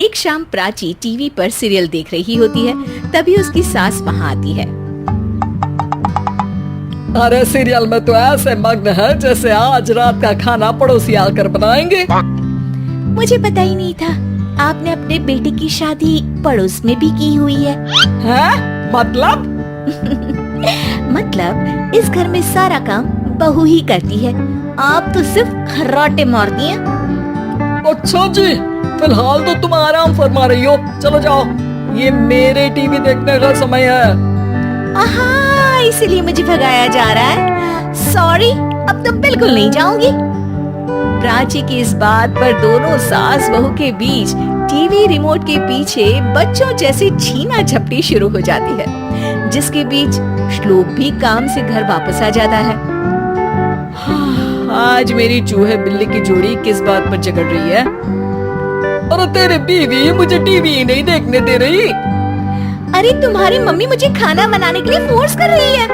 एक शाम प्राची टीवी पर सीरियल देख रही होती है, तभी उसकी सास वहाँ आती है। अरे सीरियल में तो ऐसे मग्न है जैसे आज रात का खाना पड़ोसी आकर बनाएंगे। मुझे पता ही नहीं था आपने अपने बेटे की शादी पड़ोस में भी की हुई है। हैं? मतलब? मतलब इस घर में सारा काम बहू ही करती है, आप तो सिर्फ खर्राटे मारती हैं। अच्छा जी, फिलहाल तो तुम आराम फरमा रही हो, चलो जाओ, ये मेरे टीवी देखने का समय है। आहा, इसीलिए मुझे भगाया जा रहा है। सॉरी, अब तो बिल्कुल नहीं जाऊंगी। प्राची की इस बात पर दोनों सास बहू के बीच टीवी रिमोट के पीछे बच्चों जैसी छीना झपटी शुरू हो जाती है, जिसके बीच श्लोक भी काम से घर वापस आ जाता है। आज मेरी चूहे बिल्ली की जोड़ी किस बात पर झगड़ रही है? अरे तेरे बीवी मुझे टीवी ही नहीं देखने दे रही। अरे तुम्हारी मम्मी मुझे खाना बनाने के लिए फोर्स कर रही है।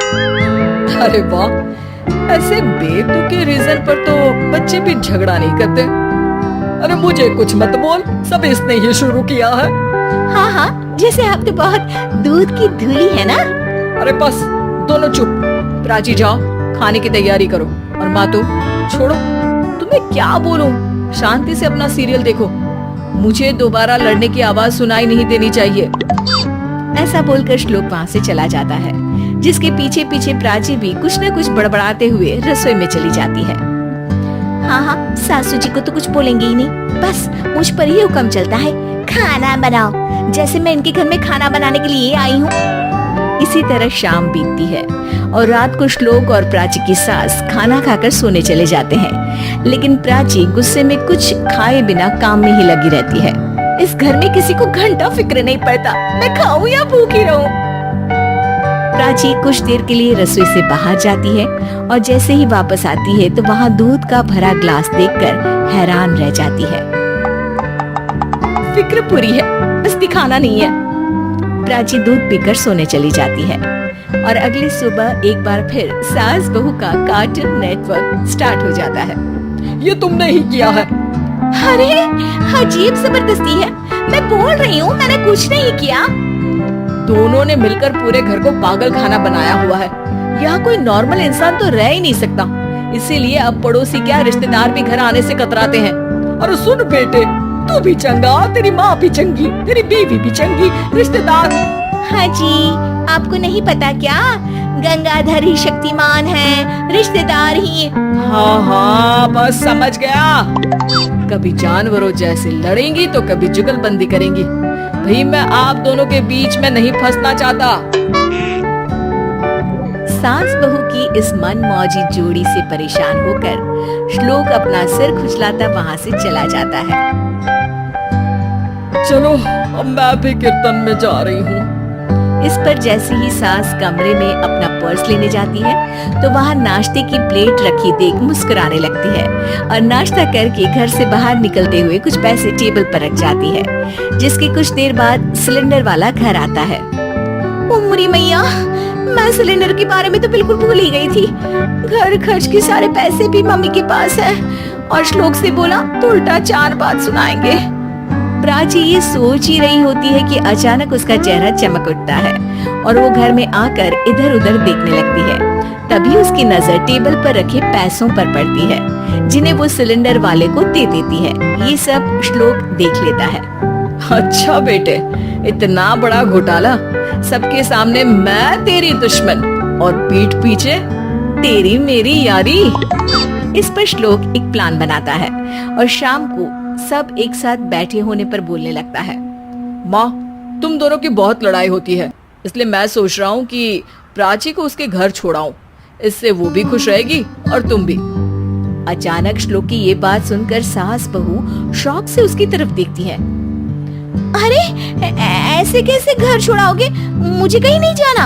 अरे वाह, ऐसे बेतुके रीजन पर तो बच्चे भी झगड़ा नहीं करते। अरे मुझे कुछ मत बोल, सब इसने ही शुरू किया है। हाँ हाँ, जैसे आप तो बहुत दूध की धूली है ना। अरे बस, दोनों चुप। प्राची जाओ, खाने की तैयारी करो। और माँ तो छोड़ो, तुम्हें क्या बोलूं, शांति से अपना सीरियल देखो, मुझे दोबारा लड़ने की आवाज सुनाई नहीं देनी चाहिए। ऐसा बोलकर श्लोक वहाँ से चला जाता है, जिसके पीछे पीछे प्राची भी कुछ न कुछ बड़बड़ाते हुए रसोई में चली जाती है। हाँ हाँ, सासू जी को तो कुछ बोलेंगे ही नहीं, बस मुझ पर ही हुक्म चलता है, खाना बनाओ, जैसे मैं इनके घर में खाना बनाने के लिए आई हूँ। इसी तरह शाम बीतती है और रात को श्लोक और प्राची की सास खाना खाकर सोने चले जाते हैं, लेकिन प्राची गुस्से में कुछ खाए बिना काम में ही लगी रहती है। इस घर में किसी को घंटा फिक्र नहीं पड़ता, मैं खाऊं या भूखी रहूं। प्राची कुछ देर के लिए रसोई से बाहर जाती है और जैसे ही वापस आती है तो वहाँ दूध का भरा ग्लास देखकर हैरान रह जाती है। फिक्र पूरी है, बस दिखाना नहीं है। प्राची दूध पीकर सोने चली जाती है और अगली सुबह एक बार फिर सास बहू का कार्टून नेटवर्क स्टार्ट हो जाता है। ये तुमने ही किया है। अरे अजीब जबरदस्ती है, मैं बोल रही हूँ मैंने कुछ नहीं किया। दोनों ने मिलकर पूरे घर को पागल खाना बनाया हुआ है। यहाँ कोई नॉर्मल इंसान तो रह ही नहीं सकता, इसीलिए अब पड़ोसी क्या रिश्तेदार भी घर आने से कतराते हैं। और सुन बेटे, तू भी चंगा, तेरी माँ भी चंगी, तेरी बीवी भी चंगी, रिश्तेदार। हाँ जी, आपको नहीं पता क्या, गंगाधर ही शक्तिमान है, रिश्तेदार ही। हाँ हाँ, बस समझ गया। कभी जानवरों जैसे लड़ेंगी तो कभी जुगलबंदी करेंगी। भाई मैं आप दोनों के बीच में नहीं फंसना चाहता। सास बहू की इस मनमौजी जोड़ी से परेशान होकर श्लोक अपना सिर खुजलाता वहाँ से चला जाता है। चलो अब मैं भी कीर्तन में जा रही हूँ। इस पर जैसे ही सास कमरे में अपना पर्स लेने जाती है तो वहाँ नाश्ते की प्लेट रखी देख मुस्कुराने लगती है और नाश्ता करके घर से बाहर निकलते हुए कुछ पैसे टेबल पर रख जाती है, जिसके कुछ देर बाद सिलेंडर वाला घर आता है। उमरी मैया, मैं सिलेंडर के बारे में तो बिल्कुल भूल ही गई थी। घर खर्च के सारे पैसे भी मम्मी के पास है और श्लोक से बोला तो उल्टा 4 बात सुनाएंगे। प्राची ये सोच ही रही होती है कि अचानक उसका चेहरा चमक उठता है और वो घर में आकर इधर उधर देखने लगती है। तभी उसकी नजर टेबल पर रखे पैसों पर पड़ती है, जिन्हें वो सिलेंडर वाले को दे देती है। ये सब श्लोक देख लेता है। अच्छा बेटे, इतना बड़ा घोटाला, सबके सामने मैं तेरी दुश्मन और पीठ पीछे तेरी मेरी यारी। इस पर श्लोक एक प्लान बनाता है और शाम को सब एक साथ बैठे होने पर बोलने लगता है। माँ, तुम दोनों की बहुत लड़ाई होती है, इसलिए मैं सोच रहा हूँ कि प्राची को उसके घर छोड़ाऊं, इससे वो भी खुश रहेगी और तुम भी। अचानक श्लोक की ये बात सुनकर सास बहू शौक से उसकी तरफ देखती है। अरे ऐसे कैसे घर छोड़ाओगे, मुझे कहीं नहीं जाना।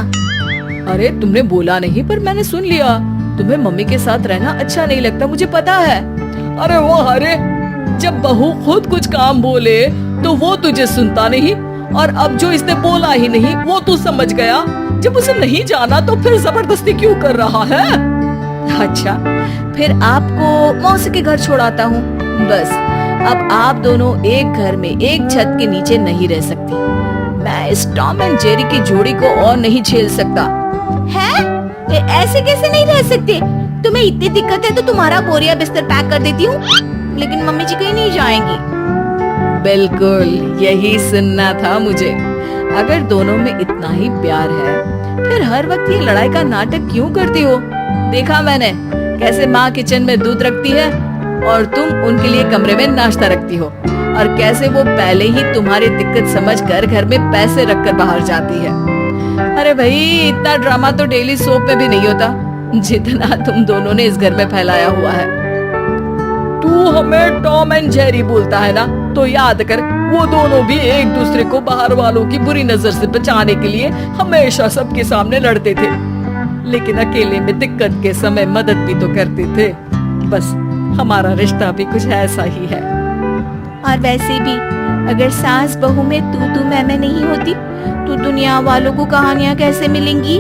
अरे तुमने बोला नहीं पर मैंने सुन लिया, तुम्हें मम्मी के साथ रहना अच्छा नहीं लगता, मुझे पता है। अरे वो अरे, जब बहू खुद कुछ काम बोले तो वो तुझे सुनता नहीं, और अब जो इसने बोला ही नहीं वो तू समझ गया। जब उसे नहीं जाना तो फिर जबरदस्ती क्यों कर रहा है? अच्छा, फिर आपको मौसी के घर छोड़ाता हूँ, बस अब आप दोनों एक घर में एक छत के नीचे नहीं रह सकती। मैं इस टॉम एंड जेरी की जोड़ी को और नहीं झेल सकता। है? ऐसे कैसे नहीं रह सकते? तुम्हें इतनी दिक्कत है तो तुम्हारा बोरिया बिस्तर पैक कर देती हूँ, लेकिन मम्मी जी कहीं नहीं जाएंगी। बिल्कुल यही सुनना था मुझे। अगर दोनों में इतना ही प्यार है फिर हर वक्त ये लड़ाई का नाटक क्यों करती हो? देखा मैंने कैसे माँ किचन में दूध रखती है और तुम उनके लिए कमरे में नाश्ता रखती हो, और कैसे वो पहले ही तुम्हारी दिक्कत समझकर घर में पैसे रखकर बाहर जाती है। अरे भाई, इतना ड्रामा तो डेली सोप में भी नहीं होता जितना तुम दोनों ने इस घर में फैलाया हुआ है। तू हमें टॉम एंड जेरी बोलता है ना, तो याद कर वो दोनों भी एक दूसरे को बाहर वालों की बुरी नजर से बचाने के लिए हमेशा सबके सामने लड़ते थे, लेकिन अकेले में दिक्कत के समय मदद भी तो करते थे। बस हमारा रिश्ता भी कुछ ऐसा ही है। और वैसे भी अगर सास बहू में तू मैं नहीं होती तो दुनिया वालों को कहानियाँ कैसे मिलेंगी?